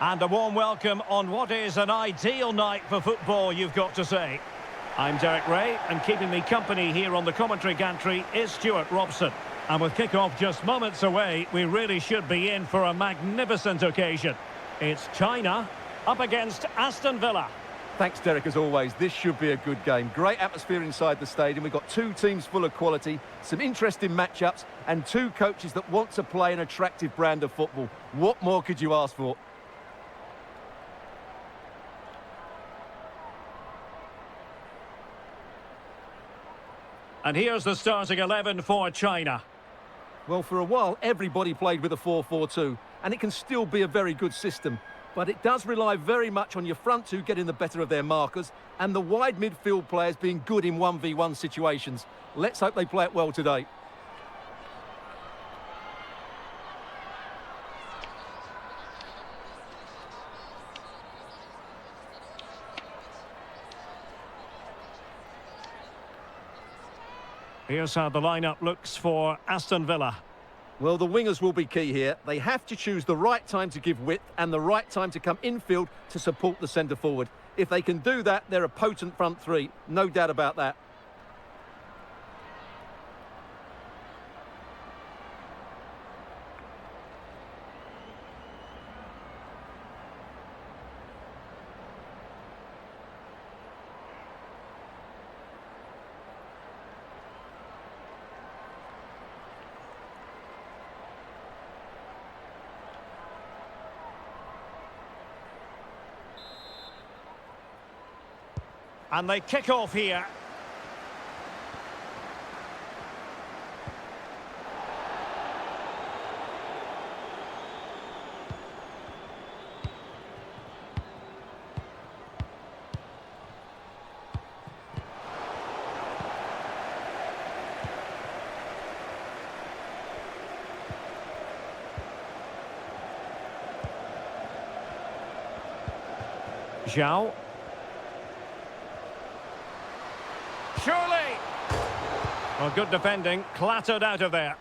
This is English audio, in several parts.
And a warm welcome on what is an ideal night for football, you've got to say. I'm Derek Ray, and keeping me company here on the commentary gantry is Stuart Robson. And with kick-off just moments away, we really should be in for a magnificent occasion. It's China up against Aston Villa. Thanks, Derek, as always. This should be a good game. Great atmosphere inside the stadium. We've got two teams full of quality, some interesting matchups, and two coaches that want to play an attractive brand of football. What more could you ask for? And here's the starting 11 for China. Well, for a while, everybody played with a 4-4-2, and it can still be a very good system. But it does rely very much on your front two getting the better of their markers and the wide midfield players being good in 1v1 situations. Let's hope they play it well today. Here's how the lineup looks for Aston Villa. Well, the wingers will be key here. They have to choose the right time to give width and the right time to come infield to support the centre-forward. If they can do that, they're a potent front three. No doubt about that. And they kick off here. Zhao. Surely! Well, good defending, clattered out of there.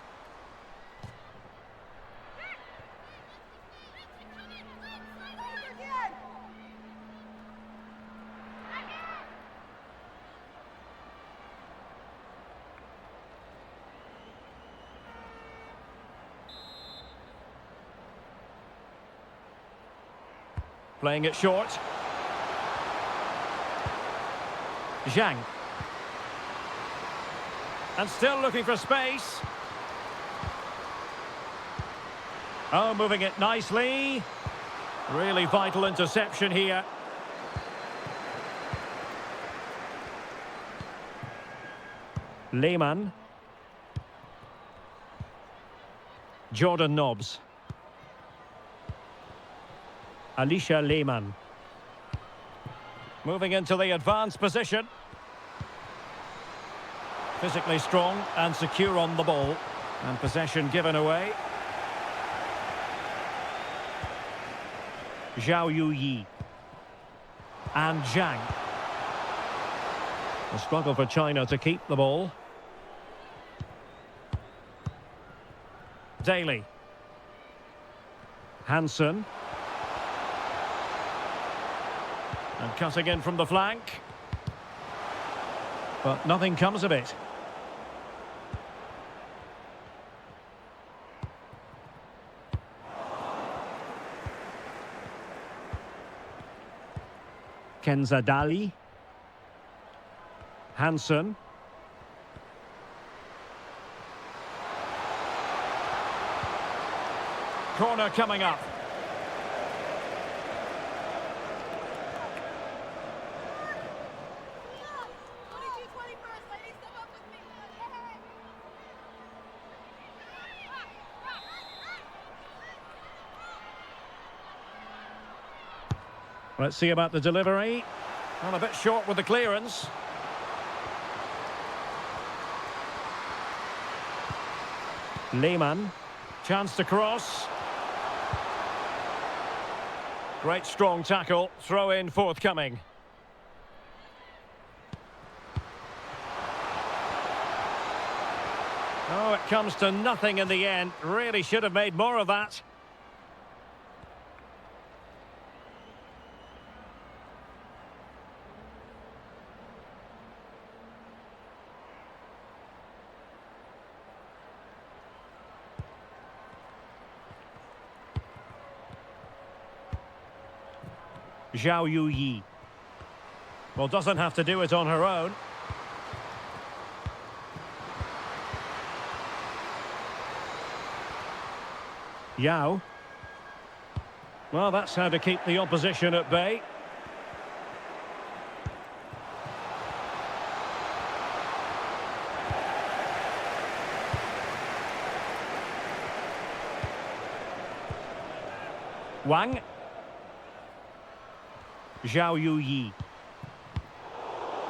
Playing it short. Zhang. And still looking for space. Oh, moving it nicely. Really vital interception here. Lehmann. Jordan Nobbs. Alicia Lehmann. Moving into the advanced position. Physically strong and secure on the ball. And possession given away. Zhao Yuyi. And Zhang. A struggle for China to keep the ball. Daly. Hansen. And cutting in from the flank. But nothing comes of it. Kenzadali. Hansen. Corner coming up. Let's see about the delivery. Well, a bit short with the clearance. Lehmann. Chance to cross. Great strong tackle. Throw in forthcoming. Oh, it comes to nothing in the end. Really should have made more of that. Zhao Yi. Well, doesn't have to do it on her own. Yao. Well, that's how to keep the opposition at bay. Wang. Zhao Yi.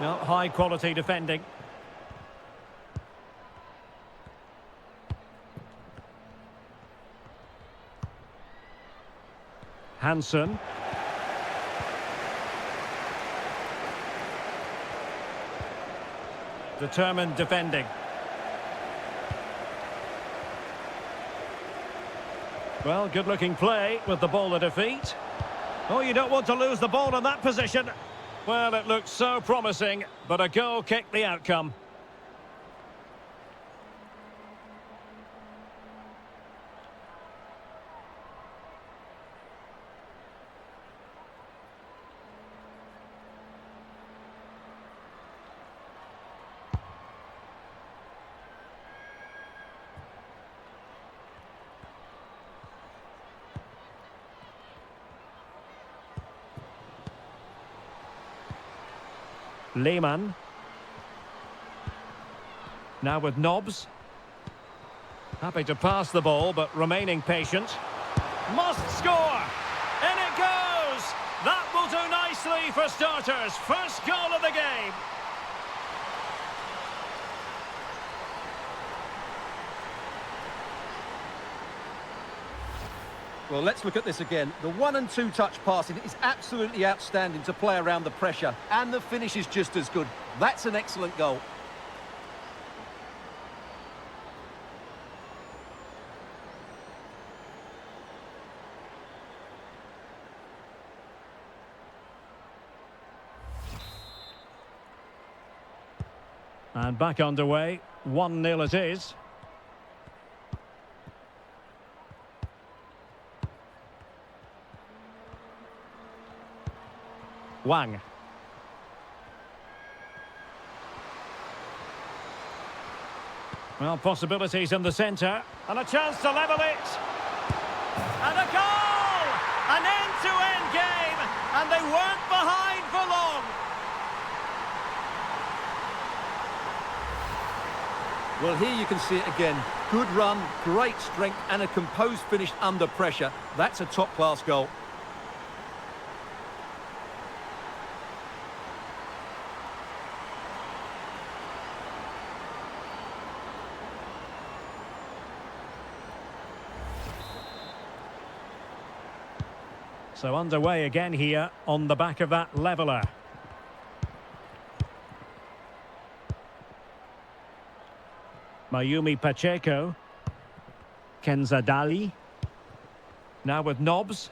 No, high quality defending. Hansen. Determined defending. Well, good-looking play with the ball at her feet. Oh, you don't want to lose the ball in that position. Well, it looked so promising, but a goal kicked the outcome. Lehmann. Now with Nobbs. Happy to pass the ball, but remaining patient. Must score! In it goes! That will do nicely for starters. First goal of the game. Well, let's look at this again. The 1 and 2 touch passing is absolutely outstanding to play around the pressure, and the finish is just as good. That's an excellent goal. And back underway. 1-0 it is. Wang. Well, possibilities in the centre. And a chance to level it. And a goal! An end-to-end game. And they weren't behind for long. Well, here you can see it again. Good run, great strength, and a composed finish under pressure. That's a top-class goal. So underway again here on the back of that leveller. Mayumi Pacheco. Kenzadali. Now with Nobbs.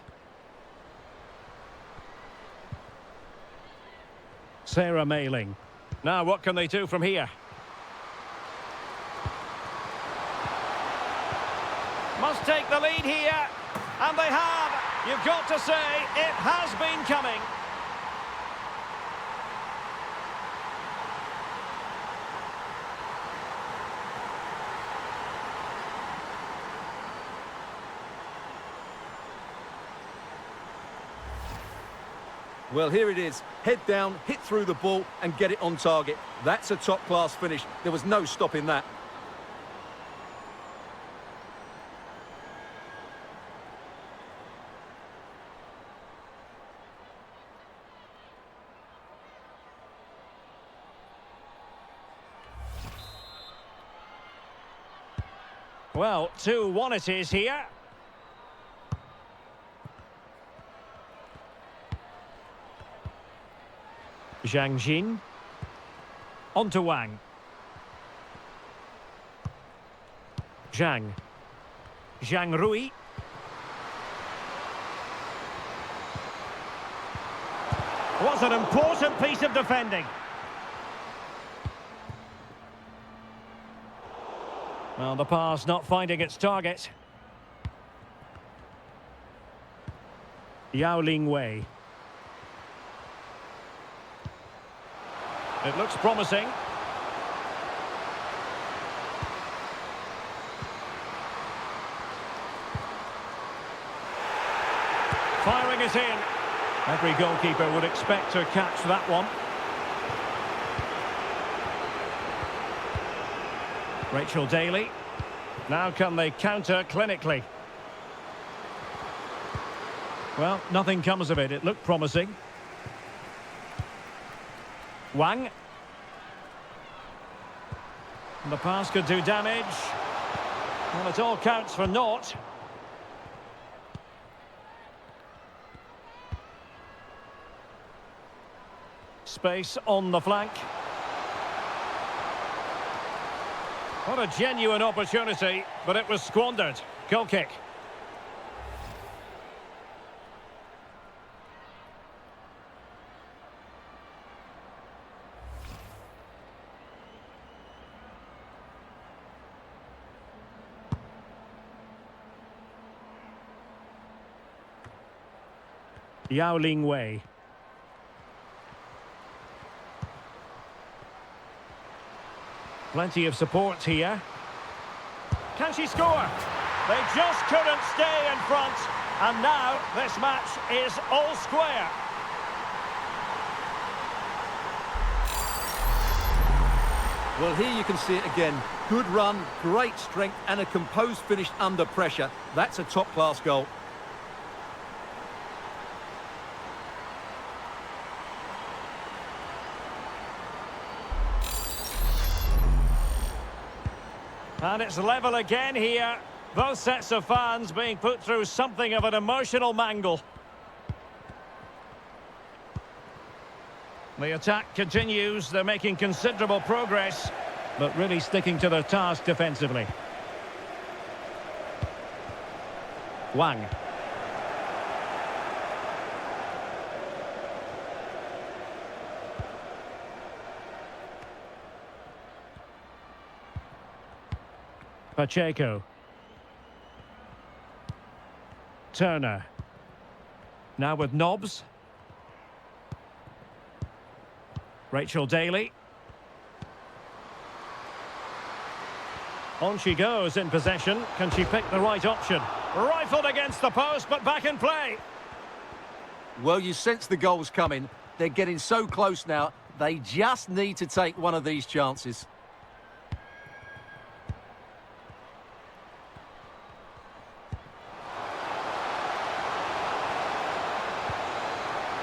Sarah Mailing. Now what can they do from here? Must take the lead here. And they have. You've got to say, it has been coming. Well, here it is. Head down, hit through the ball and get it on target. That's a top-class finish. There was no stopping that. Well, 2-1 it is here. Zhang Jin. On to Wang. Zhang. Zhang Rui. What an important piece of defending. Well, the pass not finding its target. Yao Ling Wei. It looks promising. Firing it in. Every goalkeeper would expect to catch that one. Rachel Daly. Now can they counter clinically? Well, nothing comes of it. It looked promising. Wang. And the pass could do damage. Well, it all counts for naught. Space on the flank. What a genuine opportunity, but it was squandered. Goal kick. Yao Ling Wei. Plenty of support here. Can she score? They just couldn't stay in front. And now this match is all square. Well, here you can see it again. Good run, great strength and a composed finish under pressure. That's a top-class goal. And it's level again here. Both sets of fans being put through something of an emotional mangle. The attack continues. They're making considerable progress, but really sticking to their task defensively. Wang. Pacheco. Turner. Now with Nobbs. Rachel Daly. On she goes in possession. Can she pick the right option? Rifled against the post, but back in play. Well, you sense the goals coming. They're getting so close now. They just need to take one of these chances.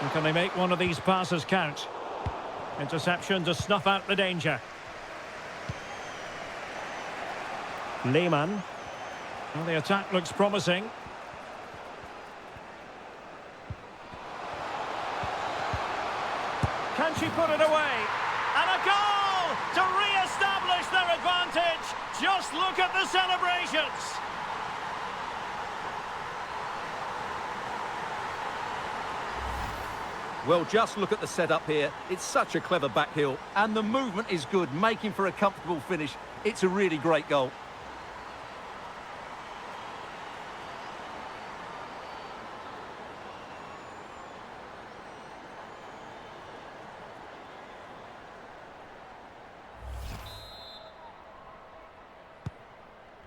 And can they make one of these passes count? Interception to snuff out the danger. Lehmann. Well, the attack looks promising. Can she put it away? And a goal to re-establish their advantage. Just look at the celebrations. Well, just look at the setup here. It's such a clever backheel, and the movement is good, making for a comfortable finish. It's a really great goal.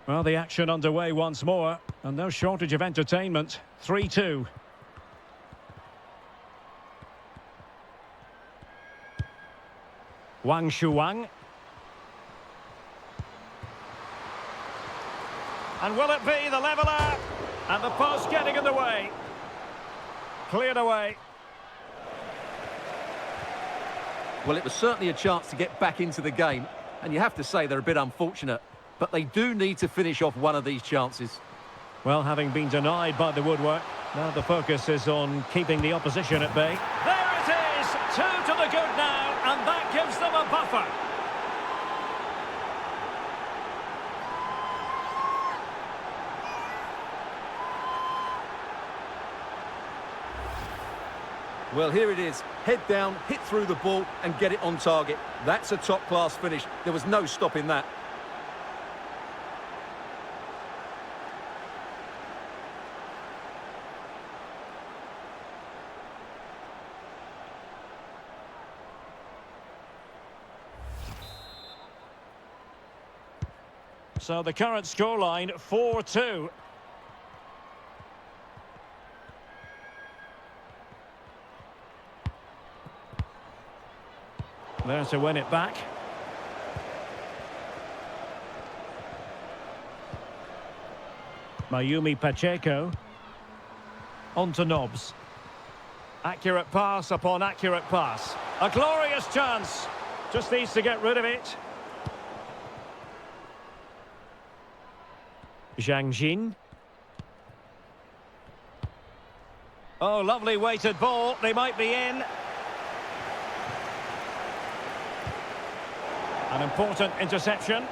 Well, the action underway once more, and no shortage of entertainment. 3-2. Wang Shuang. And will it be the leveller? And the post getting in the way. Cleared away. Well, it was certainly a chance to get back into the game, and you have to say they're a bit unfortunate, but they do need to finish off one of these chances. Well, having been denied by the woodwork, now the focus is on keeping the opposition at bay. There it is! 2 to the good now, and that gives them a buffer. Well, here it is. Head down, hit through the ball and get it on target. That's a top-class finish. There was no stopping that. So the current scoreline 4-2. There to win it back. Mayumi Pacheco. On to Nobbs. Accurate pass upon accurate pass. A glorious chance. Just needs to get rid of it. Zhang Jin. Oh, lovely weighted ball. They might be in. An important interception.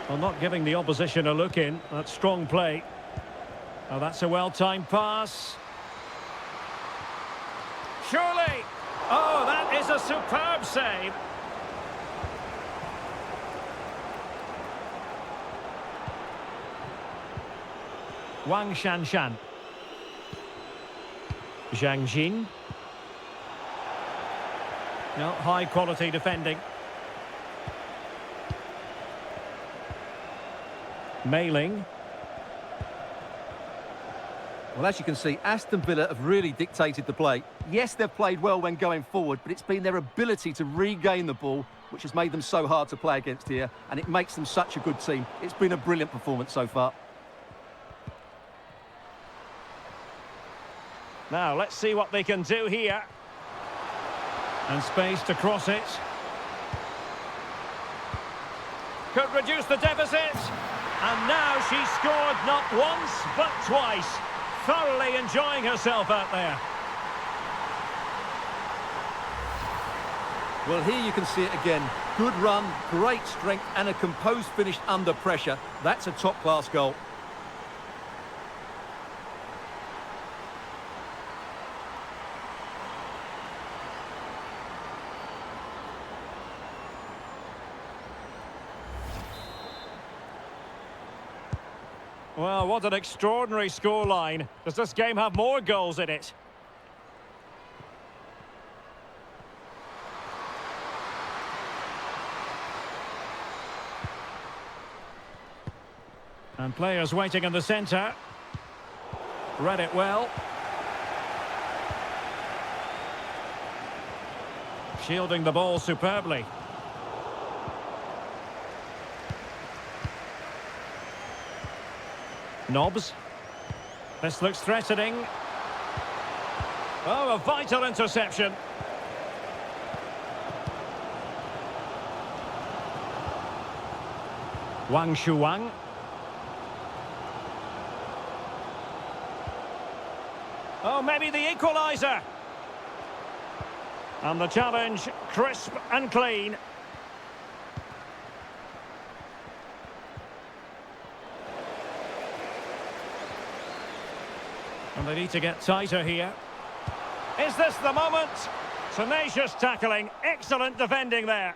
Well, not giving the opposition a look in. That's strong play. Oh, that's a well-timed pass. Surely! Oh, that is a superb save. Wang Shanshan. Zhang Jin. No, high-quality defending. Mailing. Well, as you can see, Aston Villa have really dictated the play. Yes, they've played well when going forward, but it's been their ability to regain the ball which has made them so hard to play against here, and it makes them such a good team. It's been a brilliant performance so far. Now, let's see what they can do here. And space to cross it. Could reduce the deficit. And now she's scored not once, but twice. Thoroughly enjoying herself out there. Well, here you can see it again. Good run, great strength, and a composed finish under pressure. That's a top-class goal. Well, what an extraordinary scoreline. Does this game have more goals in it? And players waiting in the centre. Read it well. Shielding the ball superbly. Nobbs. This looks threatening. Oh, a vital interception. Wang Shuang. Oh, maybe the equaliser. And the challenge, crisp and clean. And they need to get tighter here. Is this the moment? Tenacious tackling, excellent defending there.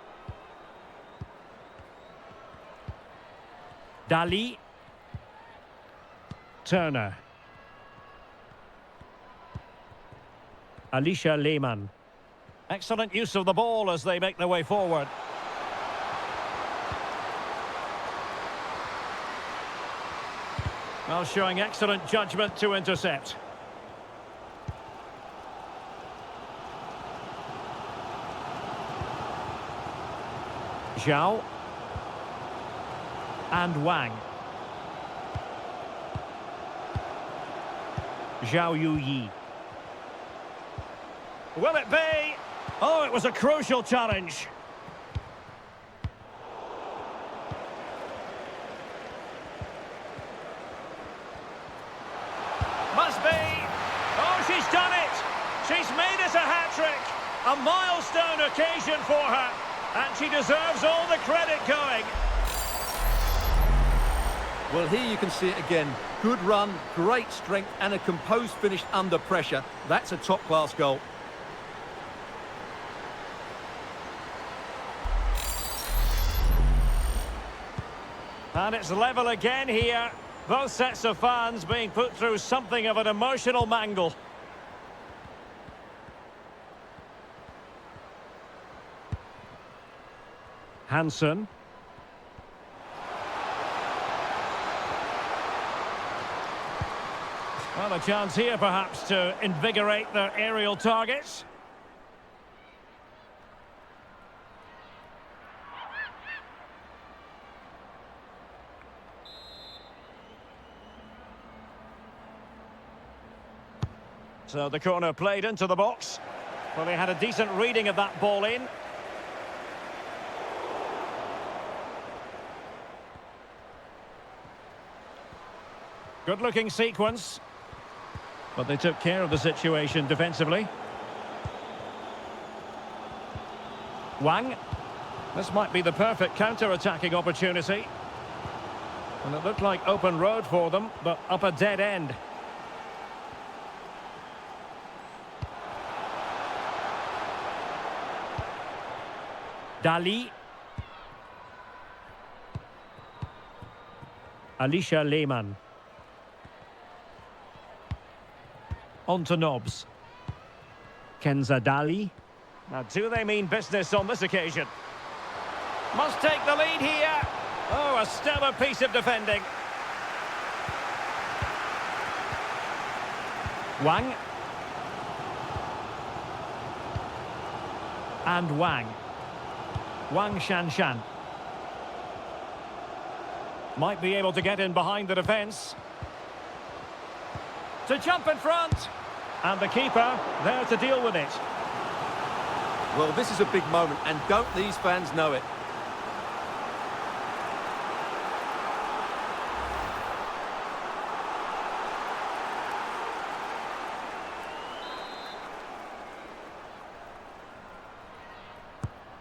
Dali. Turner. Alicia Lehmann. Excellent use of the ball as they make their way forward. Well, showing excellent judgment to intercept. Zhao. And Wang. Zhao Yuyi. Will it be? Oh, it was a crucial challenge. Must be. Oh, she's done it. She's made it a hat-trick. A milestone occasion for her. And she deserves all the credit going. Well, here you can see it again. Good run, great strength, and a composed finish under pressure. That's a top-class goal. And it's level again here. Both sets of fans being put through something of an emotional mangle. Hansen. Well, a chance here perhaps to invigorate their aerial targets. So the corner played into the box. Well, they had a decent reading of that ball in. Good-looking sequence. But they took care of the situation defensively. Wang. This might be the perfect counter-attacking opportunity. And it looked like open road for them, but up a dead end. Dali. Alicia Lehmann. On to Nobbs. Kenza Dali. Now, do they mean business on this occasion? Must take the lead here. Oh, a stellar piece of defending. Wang. And Wang. Wang Shanshan. Might be able to get in behind the defence. To jump in front. And the keeper there to deal with it. Well, this is a big moment, and don't these fans know it?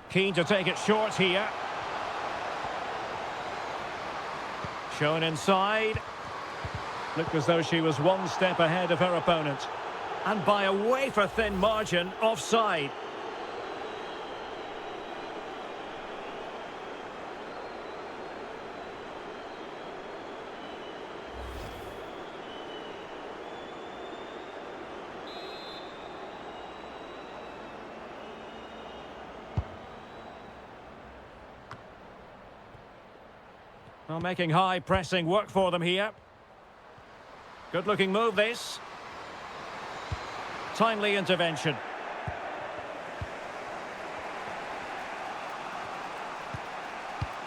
Keen to take it short here. Shown inside. Looked as though she was one step ahead of her opponent. And by a wafer-thin margin, offside. Well, making high pressing work for them here. Good-looking move, this. Timely intervention.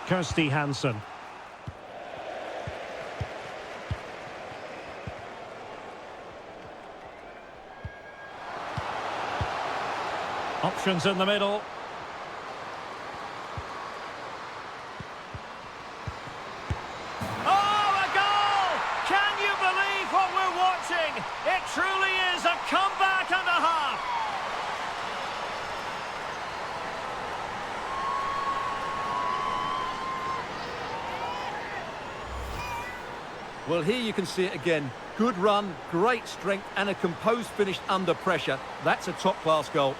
Kirsty Hansen. Options in the middle. It truly is a comeback and a half. Well, here you can see it again. Good run, great strength, and a composed finish under pressure. That's a top-class goal.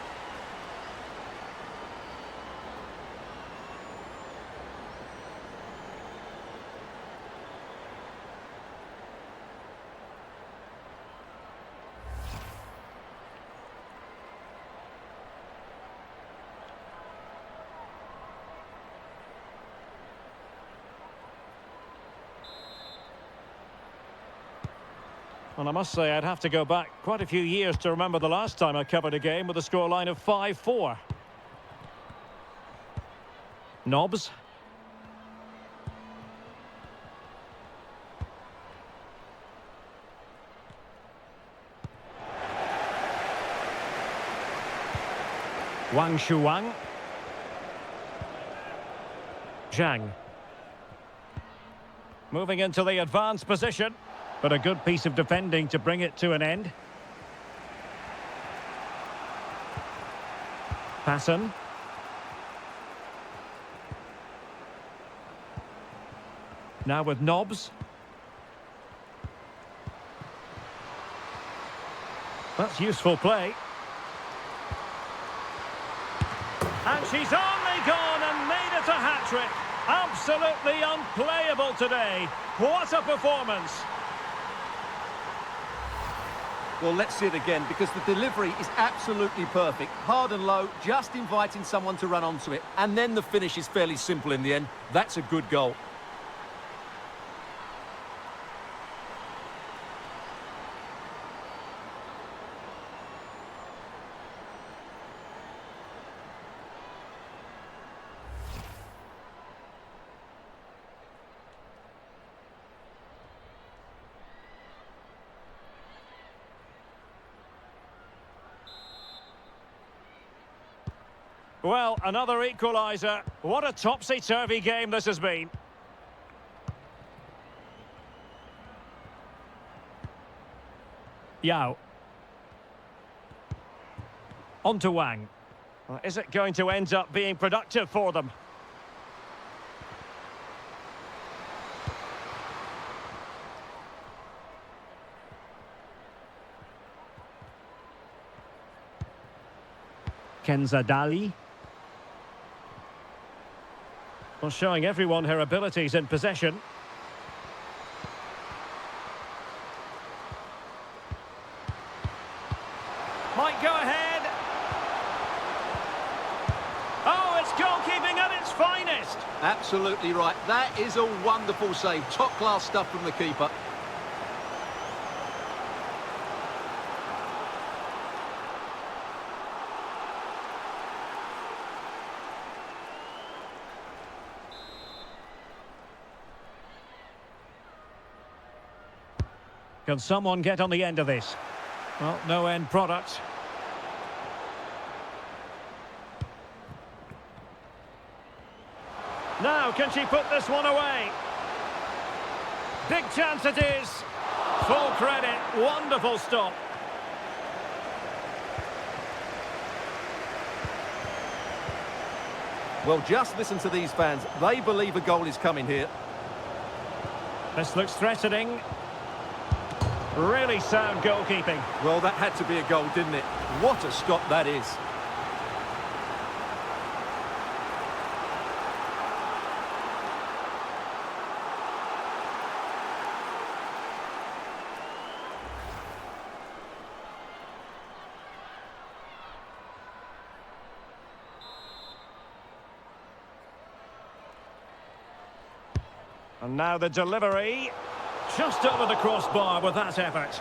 Well, I must say I'd have to go back quite a few years to remember the last time I covered a game with a scoreline of 5-4. Nobbs. Wang Shuang. Zhang. Moving into the advanced position. But a good piece of defending to bring it to an end. Passon. Now with Nobbs. That's useful play. And she's only gone and made it a hat-trick. Absolutely unplayable today. What a performance. Well, let's see it again, because the delivery is absolutely perfect. Hard and low, just inviting someone to run onto it. And then the finish is fairly simple in the end. That's a good goal. Well, another equaliser. What a topsy-turvy game this has been. Yao. On to Wang. Well, is it going to end up being productive for them? Kenzadali. Well, showing everyone her abilities in possession. Might go ahead. Oh, it's goalkeeping at its finest. Absolutely right. That is a wonderful save. Top-class stuff from the keeper. Can someone get on the end of this? Well, no end product. Now, can she put this one away? Big chance it is. Full credit. Wonderful stop. Well, just listen to these fans. They believe a goal is coming here. This looks threatening. Really sound goalkeeping. Well, that had to be a goal, didn't it? What a stop that is. And now the delivery. Just over the crossbar with that effort.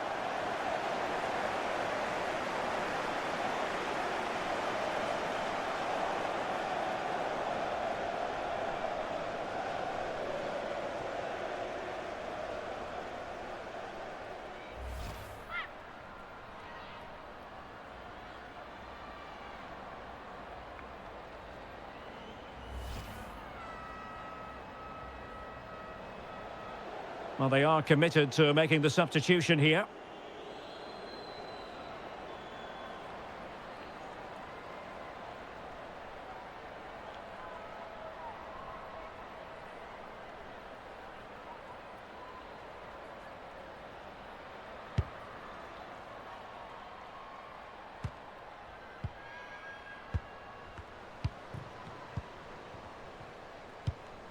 Well, they are committed to making the substitution here.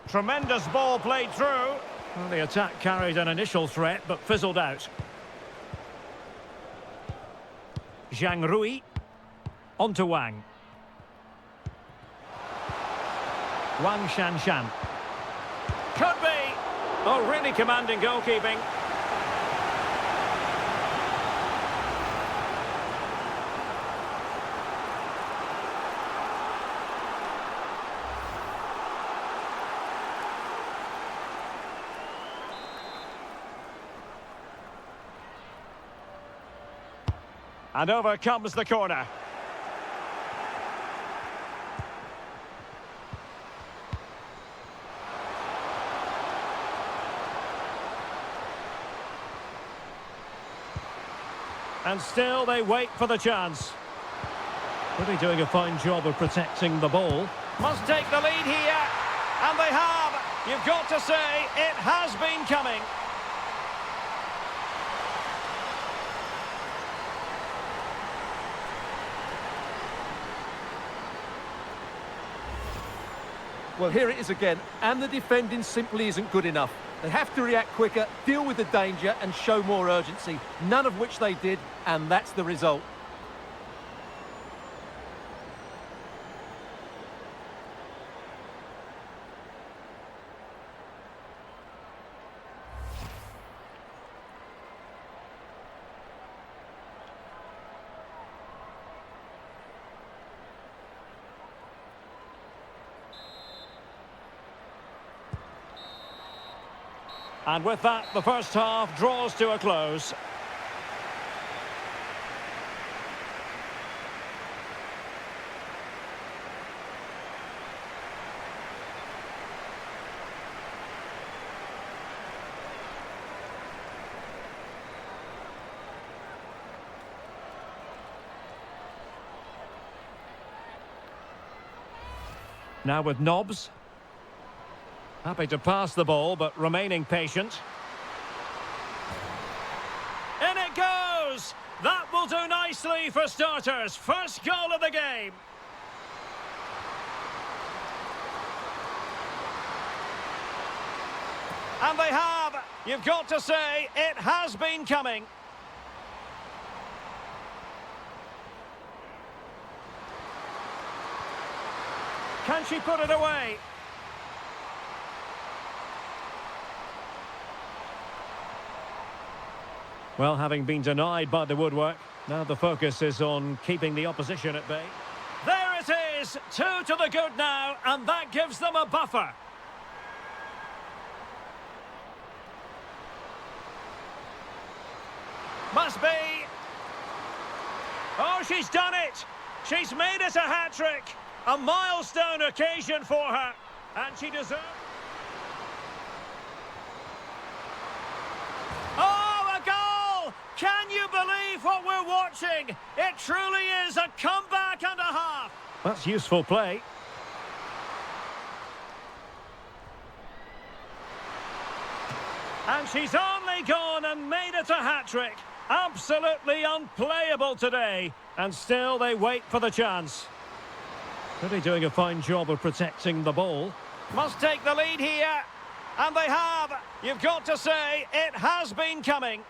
Tremendous ball played through. Well, the attack carried an initial threat, but fizzled out. Zhang Rui. On to Wang. Wang Shanshan. Could be! Oh, really commanding goalkeeping. And over comes the corner. And still they wait for the chance. Really doing a fine job of protecting the ball. Must take the lead here. And they have. You've got to say, it has been coming. Well, here it is again, and the defending simply isn't good enough. They have to react quicker, deal with the danger, and show more urgency, none of which they did, and that's the result. And with that, the first half draws to a close. Now with Nobbs. Happy to pass the ball, but remaining patient. In it goes! That will do nicely for starters. First goal of the game. And they have. You've got to say, it has been coming. Can she put it away? Well, having been denied by the woodwork, now the focus is on keeping the opposition at bay. There it is! 2 to the good now, and that gives them a buffer. Must be. Oh, she's done it! She's made it a hat-trick! A milestone occasion for her, and she deserves... Oh, a goal! Can you believe what we're watching? It truly is a comeback and a half. That's useful play. And she's only gone and made it a hat-trick. Absolutely unplayable today, and still they wait for the chance. Really doing a fine job of protecting the ball. Must take the lead here. And they have. You've got to say, it has been coming.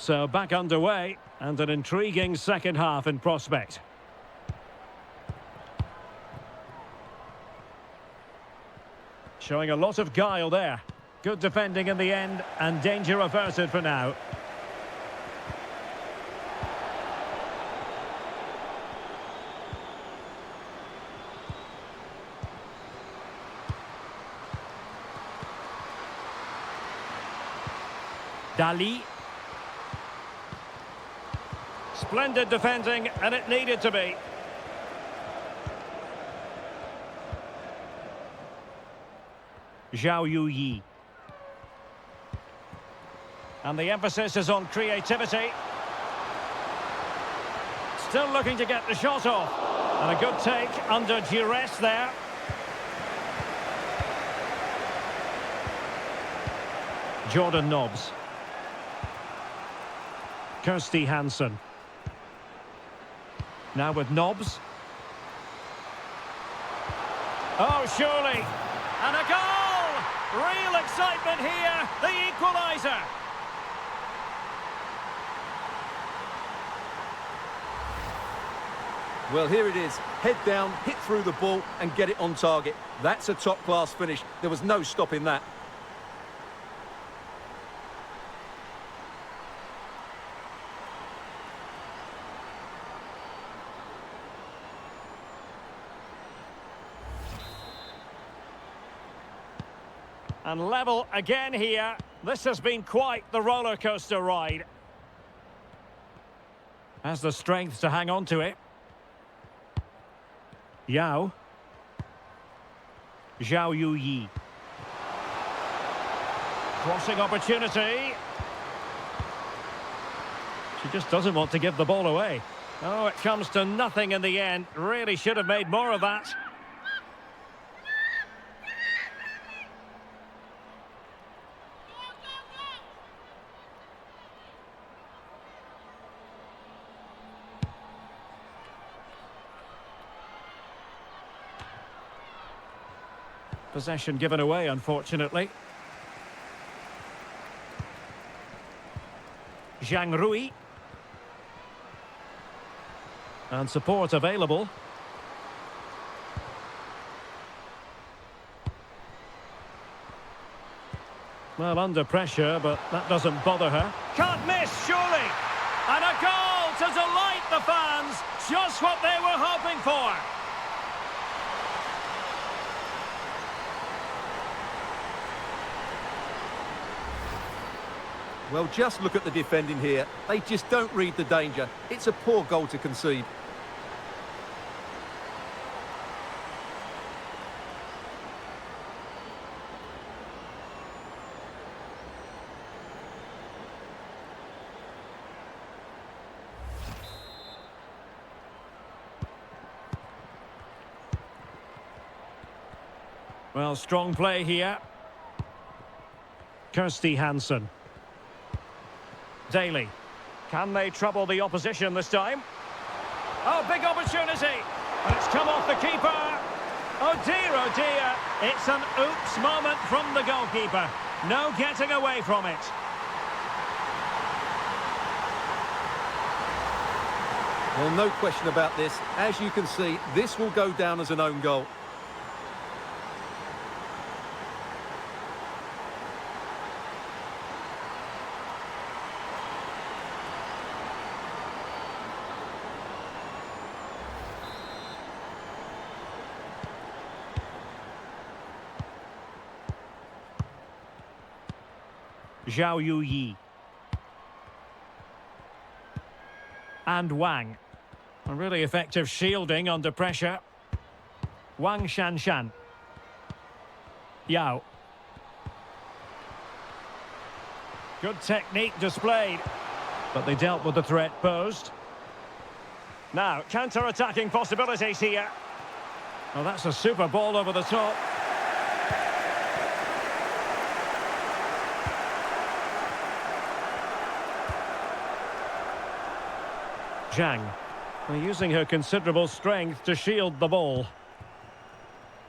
So back underway, and an intriguing second half in prospect. Showing a lot of guile there. Good defending in the end, and danger averted for now. Splendid defending, and it needed to be. Zhao Yi. And the emphasis is on creativity. Still looking to get the shot off. And a good take under duress there. Jordan Nobbs. Kirsty Hansen. Now with Nobbs. Oh, surely. And a goal! Real excitement here. The equaliser. Well, here it is. Head down, hit through the ball and get it on target. That's a top-class finish. There was no stopping that. And level again here. This has been quite the roller coaster ride. Has the strength to hang on to it. Yao. Zhao Yi. Crossing opportunity. She just doesn't want to give the ball away. Oh, it comes to nothing in the end. Really should have made more of that. Possession given away, unfortunately. Zhang Rui. And support available. Well, under pressure, but that doesn't bother her. Can't miss, surely! And a goal to delight the fans! Just what they were hoping for! Well, just look at the defending here. They just don't read the danger. It's a poor goal to concede. Well, strong play here. Kirsty Hansen. Daly. Can they trouble the opposition this time? Oh, big opportunity. And it's come off the keeper. Oh dear, it's an oops moment from the goalkeeper. No getting away from it. Well, no question about this. As you can see, this will go down as an own goal. Zhao Yi. And Wang. A really effective shielding under pressure. Wang Shanshan. Yao. Good technique displayed. But they dealt with the threat posed. Now, counter-attacking possibilities here. Well, that's a super ball over the top. Zhang, using her considerable strength to shield the ball.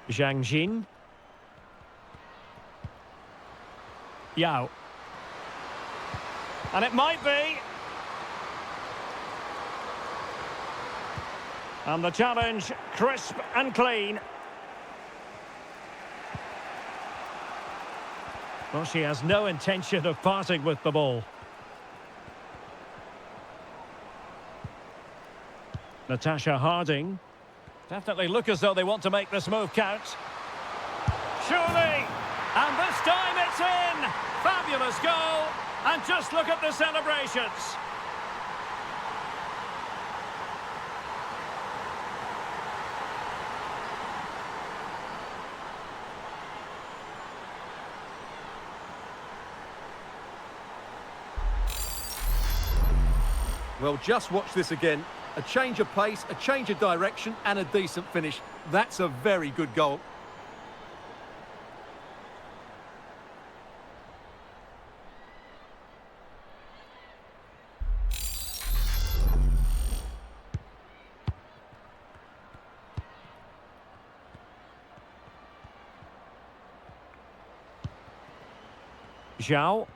Zhang Jin. Yao. And it might be. And the challenge, crisp and clean. Well, she has no intention of parting with the ball. Natasha Harding. Definitely look as though they want to make this move count. Surely! And this time it's in! Fabulous goal! And just look at the celebrations. Well, just watch this again. A change of pace, a change of direction and a decent finish. That's a very good goal. Zhao.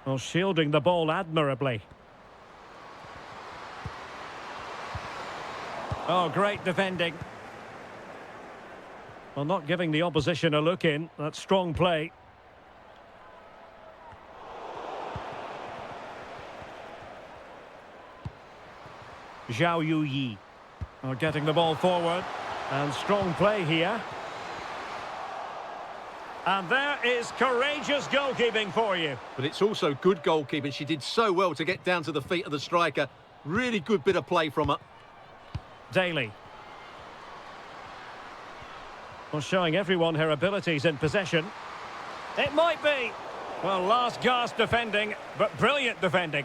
Well, shielding the ball admirably. Oh, great defending. Well, not giving the opposition a look in. That's strong play. Zhao Yuyi. Oh, getting the ball forward. And strong play here. And there is courageous goalkeeping for you. But it's also good goalkeeping. She did so well to get down to the feet of the striker. Really good bit of play from her. Daly. Well, showing everyone her abilities in possession. It might be. Well, last gasp defending, but brilliant defending.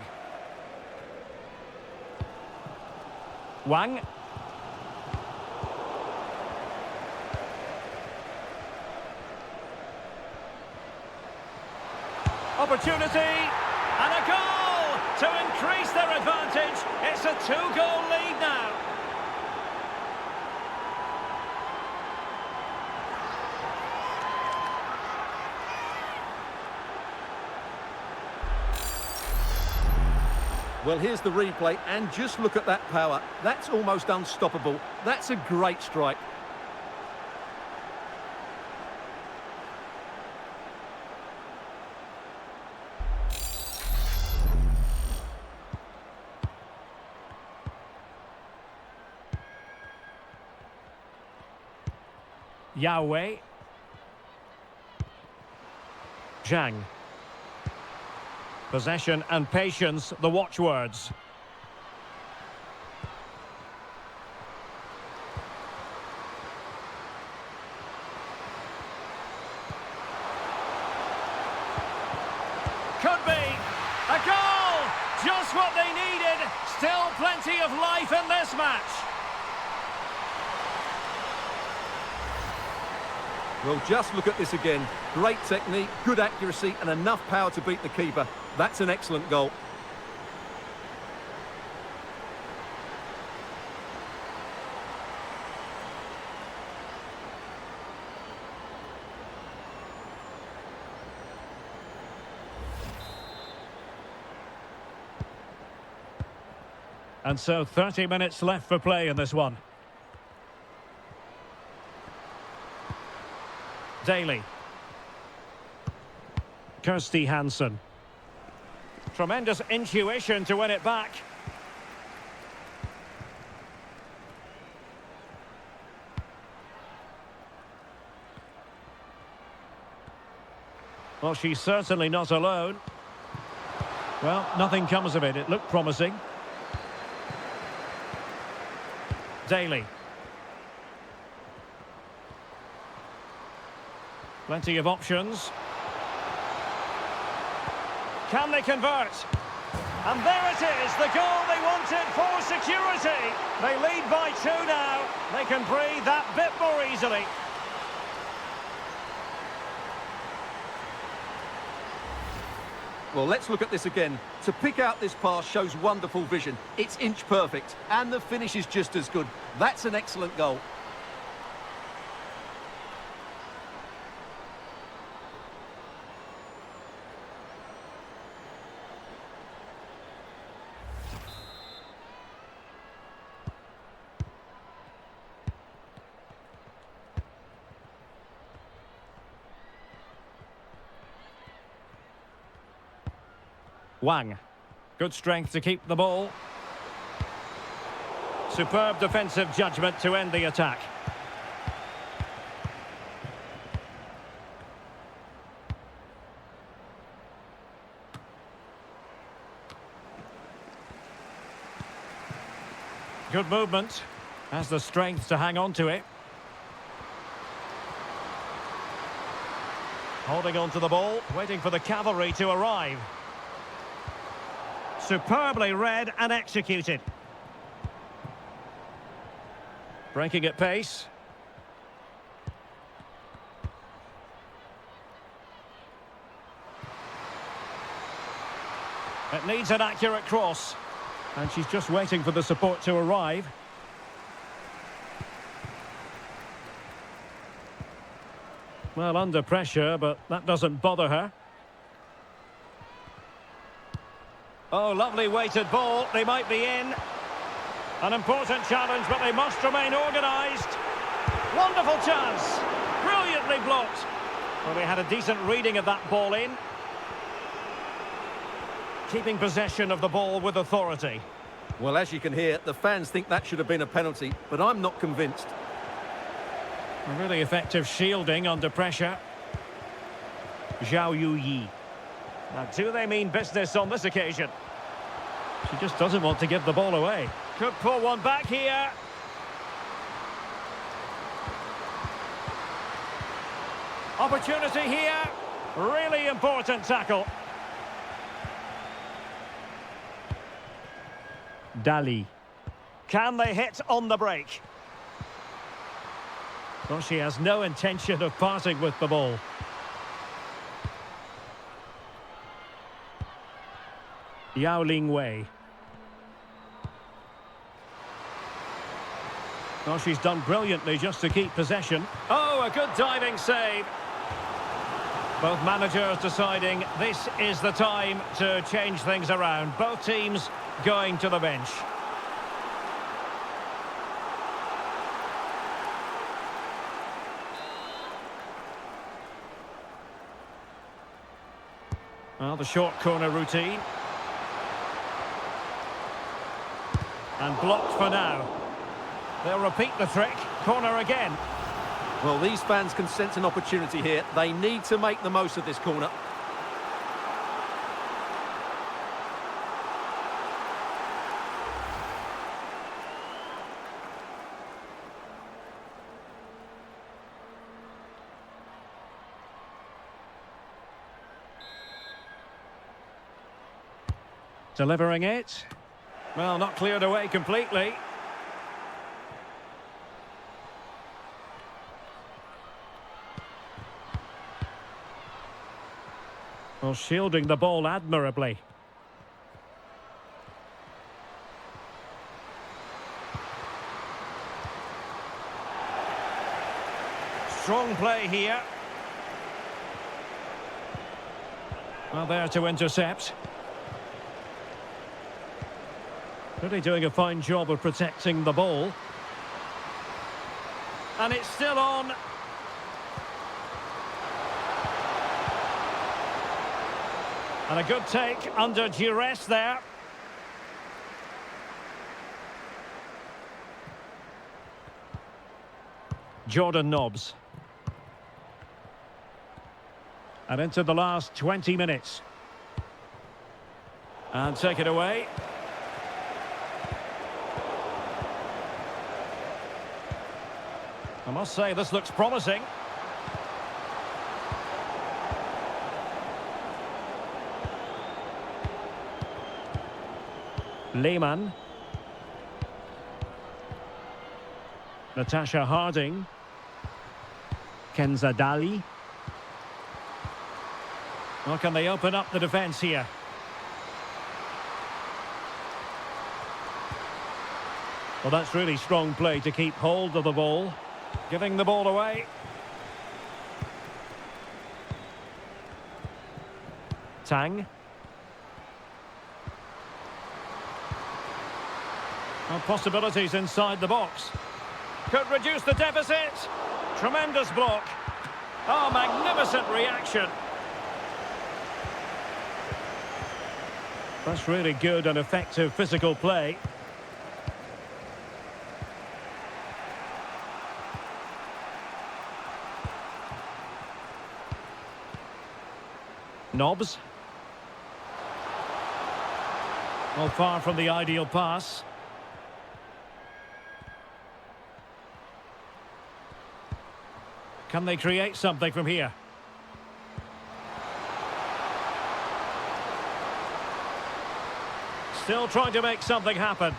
Wang. Opportunity, and a goal to increase their advantage. It's a 2-goal lead now. Well, here's the replay, and just look at that power. That's almost unstoppable. That's a great strike. Yahweh. Zhang. Possession and patience, the watchwords. Could be. A goal! Just what they needed. Still plenty of life in this match. Well, just look at this again. Great technique, good accuracy, and enough power to beat the keeper. That's an excellent goal. And so 30 minutes left for play in this one. Daly. Kirsty Hansen. Tremendous intuition to win it back. Well, she's certainly not alone. Well, nothing comes of it. It looked promising. Daly. Plenty of options. Can they convert? And there it is, the goal they wanted for security. They lead by 2 now. They can breathe that bit more easily. Well, let's look at this again. To pick out this pass shows wonderful vision. It's inch perfect, and the finish is just as good. That's an excellent goal. Wang. Good strength to keep the ball. Superb defensive judgment to end the attack. Good movement. Has the strength to hang on to it. Holding on to the ball, waiting for the cavalry to arrive. Superbly read and executed. Breaking at pace. It needs an accurate cross. And she's just waiting for the support to arrive. Well, under pressure, but that doesn't bother her. Oh, lovely weighted ball. They might be in. An important challenge, but they must remain organised. Wonderful chance. Brilliantly blocked. Well, they had a decent reading of that ball in. Keeping possession of the ball with authority. Well, as you can hear, the fans think that should have been a penalty, but I'm not convinced. A really effective shielding under pressure. Zhao Yuyi. Now, do they mean business on this occasion? She just doesn't want to give the ball away. Could pull one back here. Opportunity here. Really important tackle. Dali. Can they hit on the break? Well, she has no intention of parting with the ball. Yao Ling Wei. Well, she's done brilliantly just to keep possession. Oh, a good diving save. Both managers deciding this is the time to change things around. Both teams going to the bench. Well, the short corner routine. And blocked for now. They'll repeat the trick. Corner again. Well, these fans can sense an opportunity here. They need to make the most of this corner. Delivering it. Well, not cleared away completely. Well, shielding the ball admirably. Strong play here. Well, there to intercept. Really doing a fine job of protecting the ball. And it's still on. And a good take under duress there. Jordan Nobbs. And into the last 20 minutes. And take it away. I must say, this looks promising. Lehmann. Natasha Harding. Kenza Dali. Well, can they open up the defence here? Well, that's really strong play to keep hold of the ball. Giving the ball away. Tang. Well, possibilities inside the box. Could reduce the deficit. Tremendous block. Oh, magnificent reaction. That's really good and effective physical play. Nobbs. Well, far from the ideal pass. Can they create something from here? Still trying to make something happen.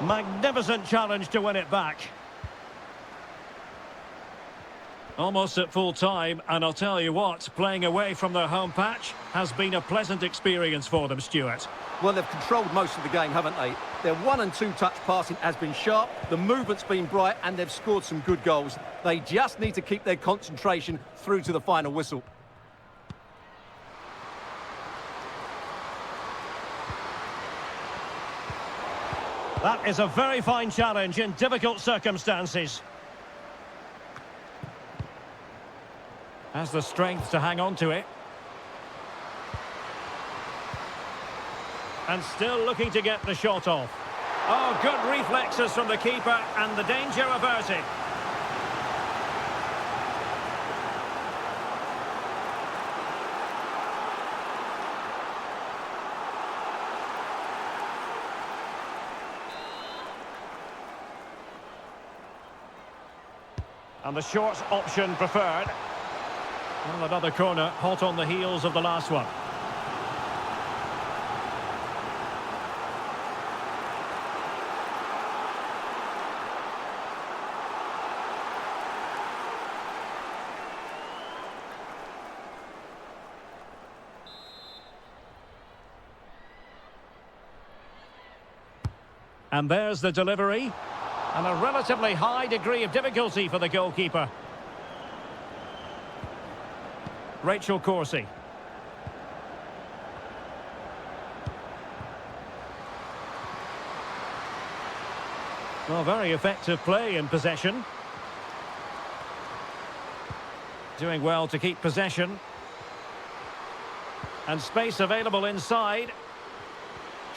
Magnificent challenge to win it back. Almost at full time, and I'll tell you what, playing away from their home patch has been a pleasant experience for them, Stuart. Well, they've controlled most of the game, haven't they? Their 1- and 2-touch passing has been sharp, the movement's been bright, and they've scored some good goals. They just need to keep their concentration through to the final whistle. That is a very fine challenge in difficult circumstances. Has the strength to hang on to it. And still looking to get the shot off. Oh, good reflexes from the keeper, and the danger averted. And the short option preferred. Well, another corner, hot on the heels of the last one. And there's the delivery. And a relatively high degree of difficulty for the goalkeeper. Rachel Corsie. Well, very effective play in possession. Doing well to keep possession. And space available inside.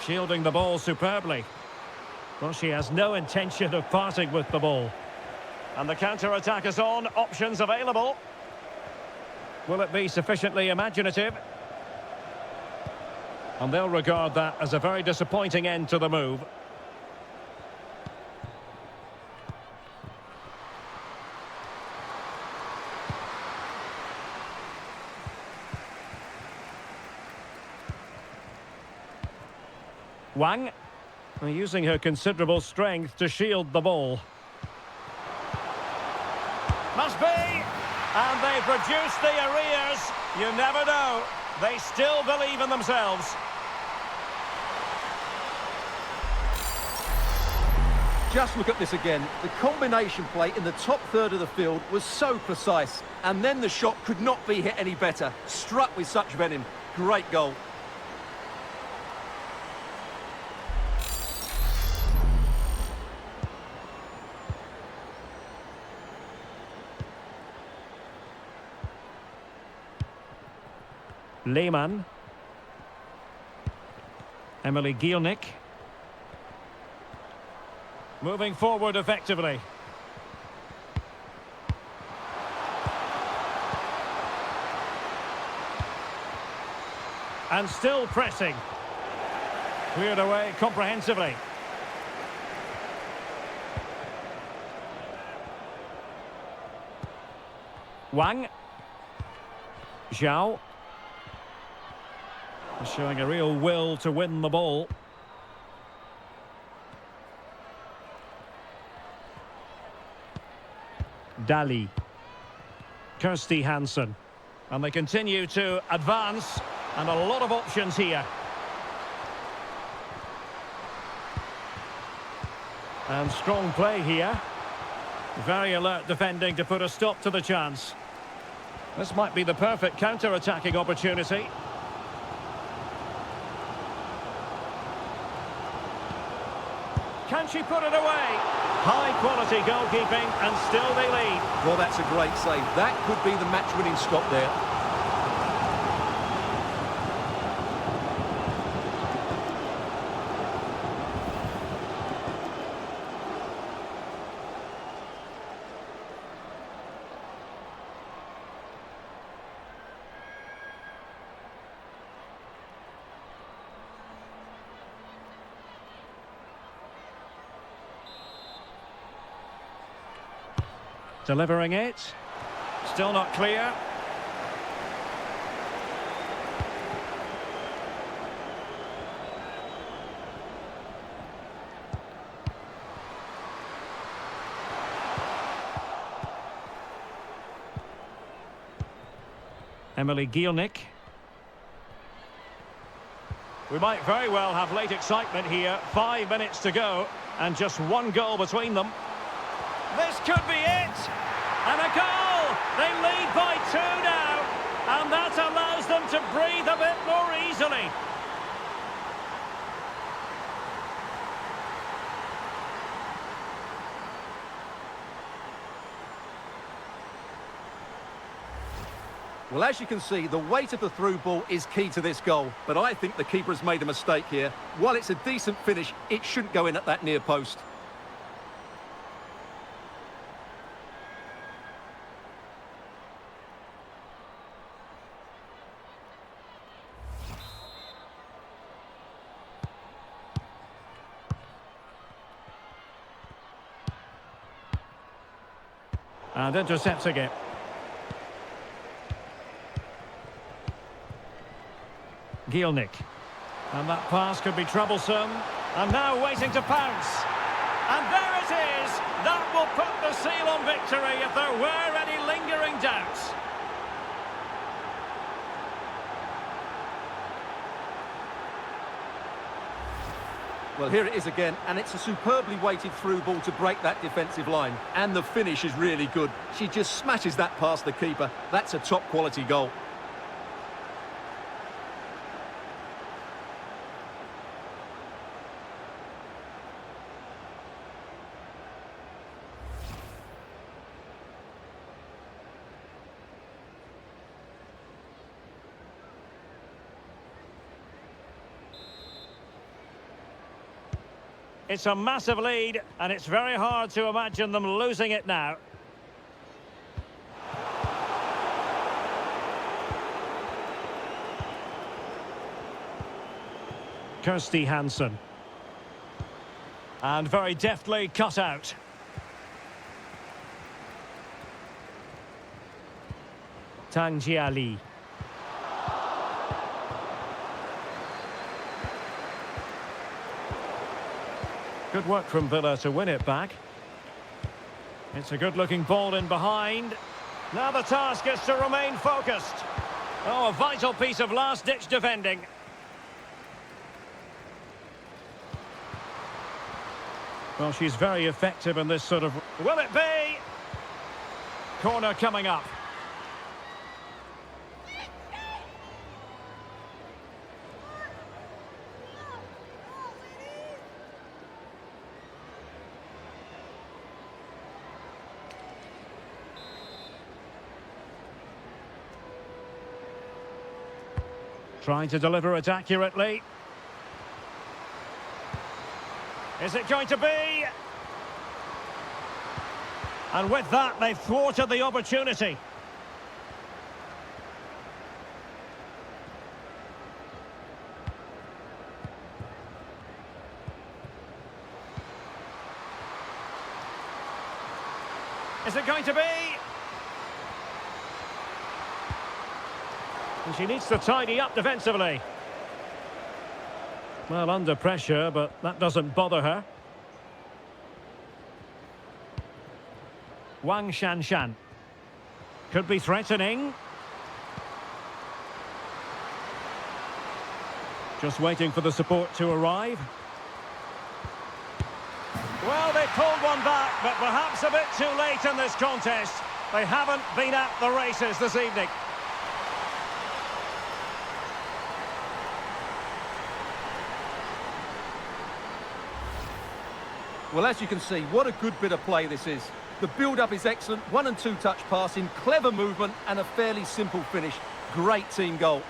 Shielding the ball superbly. Well, she has no intention of parting with the ball. And the counter-attack is on. Options available. Will it be sufficiently imaginative? And they'll regard that as a very disappointing end to the move. Wang. Using her considerable strength to shield the ball. Must be! And they produce the arrears. You never know. They still believe in themselves. Just look at this again. The combination play in the top third of the field was so precise. And then the shot could not be hit any better. Struck with such venom. Great goal. Lehmann. Emily Gielnik. Moving forward effectively. And still pressing. Cleared away comprehensively. Wang. Zhao. Showing a real will to win the ball. Dali. Kirsty Hansen. And they continue to advance. And a lot of options here. And strong play here. Very alert defending to put a stop to the chance. This might be the perfect counter-attacking opportunity. Can she put it away? High quality goalkeeping, and still they lead. Well, that's a great save. That could be the match-winning stop there. Delivering it. Still not clear. Emily Gielnik. We might very well have late excitement here. 5 minutes to go, and just one goal between them. This could be it! And a goal! They lead by 2 now, and that allows them to breathe a bit more easily. Well, as you can see, the weight of the through ball is key to this goal, but I think the keeper has made a mistake here. While it's a decent finish, it shouldn't go in at that near post. And intercepts again. Gielnik. And that pass could be troublesome. And now waiting to pounce. And there it is! That will put the seal on victory if there were any lingering doubts. Well, here it is again, and it's a superbly weighted through ball to break that defensive line. And the finish is really good. She just smashes that past the keeper. That's a top-quality goal. It's a massive lead, and it's very hard to imagine them losing it now. Kirsty Hansen. And very deftly cut out. Tang Jiali. Good work from Villa to win it back. It's a good-looking ball in behind. Now the task is to remain focused. Oh, a vital piece of last-ditch defending. Well, she's very effective in this sort of... Will it be? Corner coming up. Trying to deliver it accurately. Is it going to be? And with that, they've thwarted the opportunity. Is it going to be? And she needs to tidy up defensively. Well, under pressure, but that doesn't bother her. Wang Shanshan. Could be threatening. Just waiting for the support to arrive. Well, they pulled one back, but perhaps a bit too late in this contest. They haven't been at the races this evening. Well, as you can see, what a good bit of play this is. The build-up is excellent, 1- and 2-touch passing, clever movement and a fairly simple finish. Great team goal.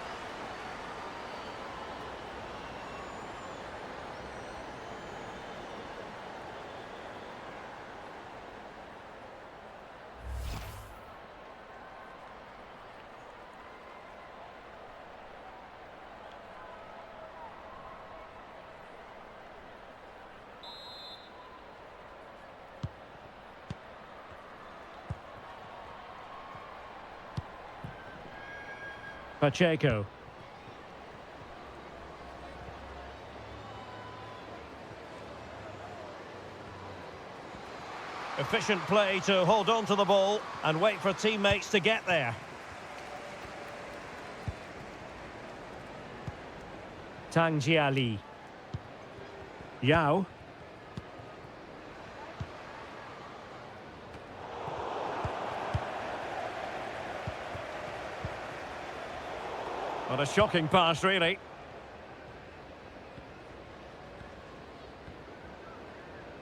Pacheco. Efficient play to hold on to the ball and wait for teammates to get there. Tang Jiali. Yao. What a shocking pass, really.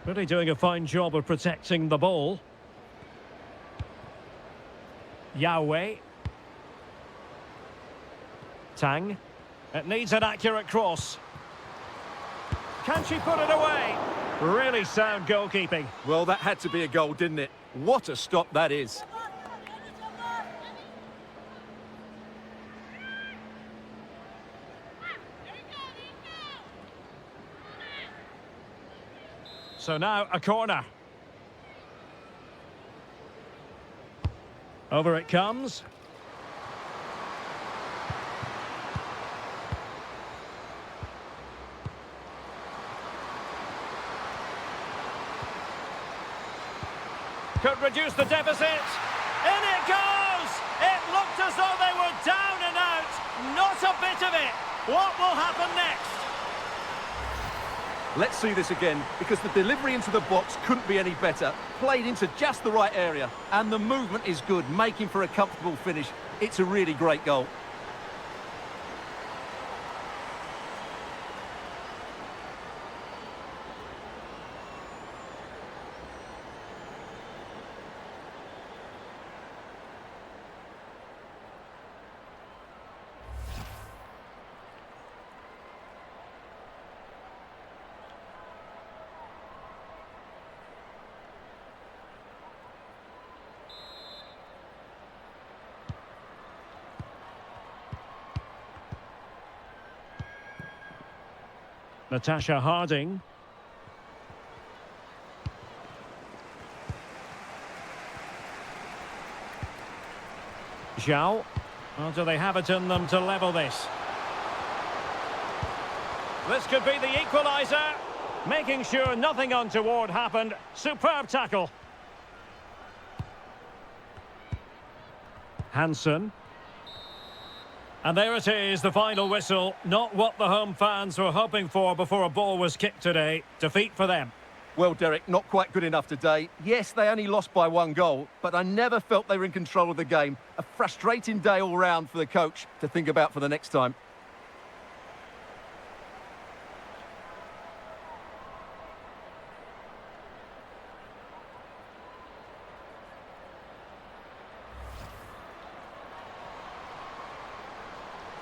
Really doing a fine job of protecting the ball. Yahweh. Tang. It needs an accurate cross. Can she put it away? Really sound goalkeeping. Well, that had to be a goal, didn't it? What a stop that is. So now a corner. Over it comes. Could reduce the deficit. In it goes! It looked as though they were down and out. Not a bit of it. What will happen next? Let's see this again, because the delivery into the box couldn't be any better. Played into just the right area, and the movement is good, making for a comfortable finish. It's a really great goal. Natasha Harding. Zhao. Well, do they have it in them to level this? This could be the equaliser. Making sure nothing untoward happened. Superb tackle. Hansen. And there it is, the final whistle. Not what the home fans were hoping for before a ball was kicked today. Defeat for them. Well, Derek, not quite good enough today. Yes, they only lost by 1 goal, but I never felt they were in control of the game. A frustrating day all round for the coach to think about for the next time.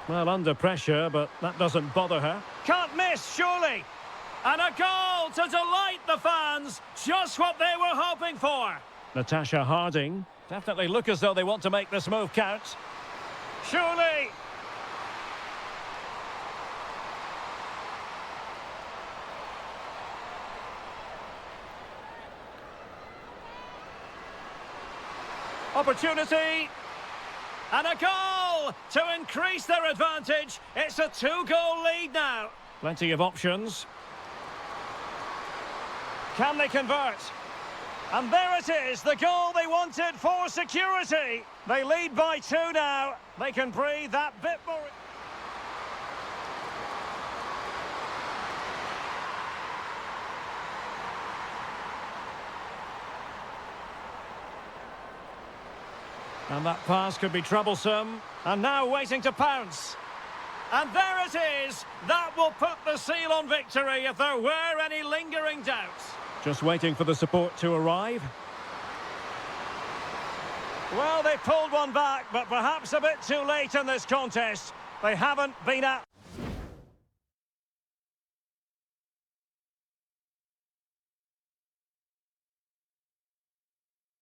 Well, under pressure, but that doesn't bother her. Can't miss, surely! And a goal to delight the fans! Just what they were hoping for! Natasha Harding. Definitely look as though they want to make this move count. Surely! Opportunity! And a goal to increase their advantage. It's a 2-goal lead now. Plenty of options. Can they convert? And there it is, the goal they wanted for security. They lead by 2 now. They can breathe that bit more. And that pass could be troublesome. And now waiting to pounce. And there it is. That will put the seal on victory if there were any lingering doubts. Just waiting for the support to arrive. Well, they pulled one back, but perhaps a bit too late in this contest. They haven't been at...